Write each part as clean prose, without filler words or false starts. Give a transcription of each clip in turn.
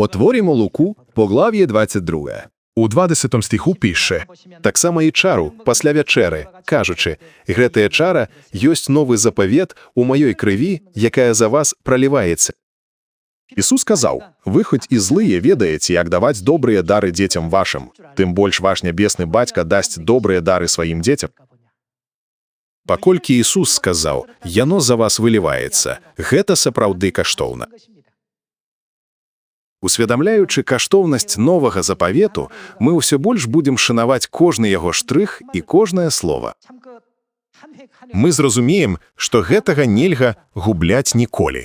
Отворимо Луку, поглав'є 22. У 20 стиху пише: Так само і чару, пасля вячери, кажучи, «Гретая чара ёсць новый запавет у маёй крыві, якая за вас пролівається». Ісус сказав: «Ви хоч і злые ведаєте, як давати добрые дары детям вашим, тим больш ваш небесний Батько дасть добрые дары своїм дітям». Паколькі Ісус сказаў, «Яно за вас выліваецца», гэта сапраўды каштоўна. Усведамляючы каштоўнасць новага запавету, мы ўсё больш будзем шанаваць кожны яго штрых і кожнае слова. Мы зразумеем, што гэтага нельга губляць ніколі.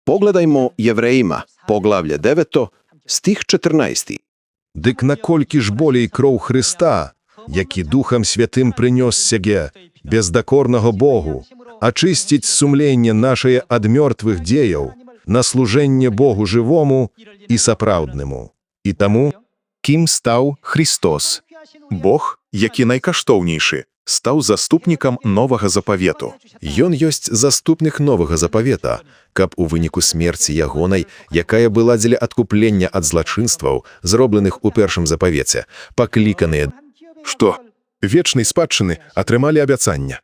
Поглядаймо Євреїма, поглав'я 9, стих 14. Дык наколькі ж болей кроў Христа, які Духам Святым прынёс сяге, бездакорнага Богу, ачысціць сумленне нашае ад мёртвых дзеяў на служэнне Богу жывому і сапраўднаму. І таму, Кім стаў Христос? Бог, які найкаштоўнейшы, стаў заступнікам новага запавету. Ён ёсць заступнік новага запавета, каб у выніку смерці ягонай, якая была дзеля адкуплення ад злачынстваў, зробленых у першым запавеце, пакліканыя, Што? Вечнай спадчыны атрымалі абяцання.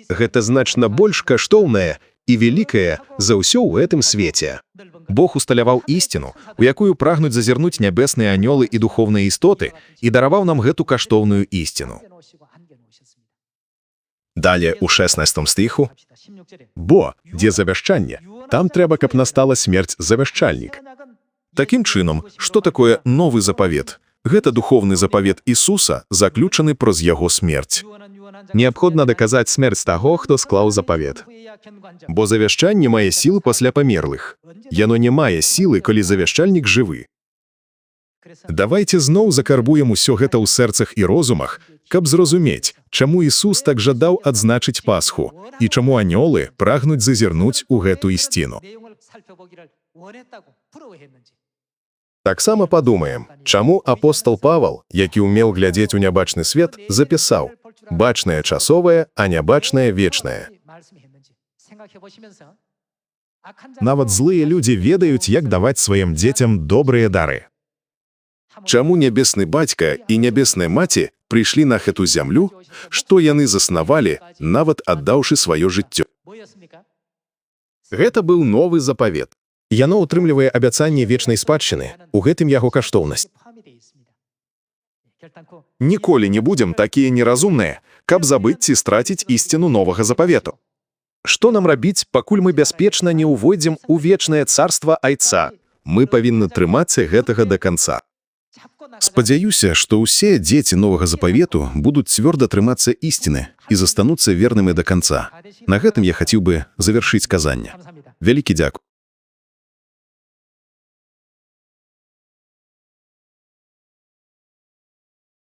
гэта значна больш каштоўнае і вялікае за ўсё ў гэтым свеце. Бог усталяваў ісціну, у якую прагнуць зазірнуць нябесныя анёлы і духовныя істоты, і дараваў нам гэту каштоўную ісціну. Далее у 16 стиху. Бо, дзе завяшчанне, там трэба, каб настала смерць завяшчальнік. Такім чынам, што такое новы запавет? Гэта духовны запавет Ісуса, заключаны праз яго смерць. Неабходна даказаць смерць таго, хто склаў запавет. Бо завяшчанне мае сілы пасля памерлых. Яно не мае сілы, калі завяшчальнік жывы. Давайце зноў закарбуем усё гэта ў сэрцах і розумах, каб зразумець, чаму Ісус так жадаў адзначыць Пасху і чаму анёлы прагнуць зазірнуць у гэту ісціну. Таксама падумаем, чаму апостол Павал, які ўмеў глядзець у нябачны свет, запісаў: «Бачнае часовае, а нябачнае вечнае». Нават злыя людзі ведаюць, як даваць сваім дзецям добрыя дары. Чаму нябесны бацька і нябесная маці прыйшлі на гэту зямлю, што яны заснавалі, нават аддаўшы сваё жыццё? Гэта быў новы запавет. Яно ўтрымлівае абяцанне вечнай спадчыны, у гэтым яго каштоўнасць. Ніколі не будзем такія неразумныя, каб забыць ці страціць ісціну новага запавету. Што нам рабіць, пакуль мы бяспечна не ўвойдзем у вечнае царства Айца? Мы павінны трымацца гэтага да канца. Спадзяюся, што ўсе дзеці новага запавету будуць цвёрда трымацца ісціны і застануцца вернымі да канца. На гэтым я хацеў бы завяршыць казанне. Вялікі дзякуй.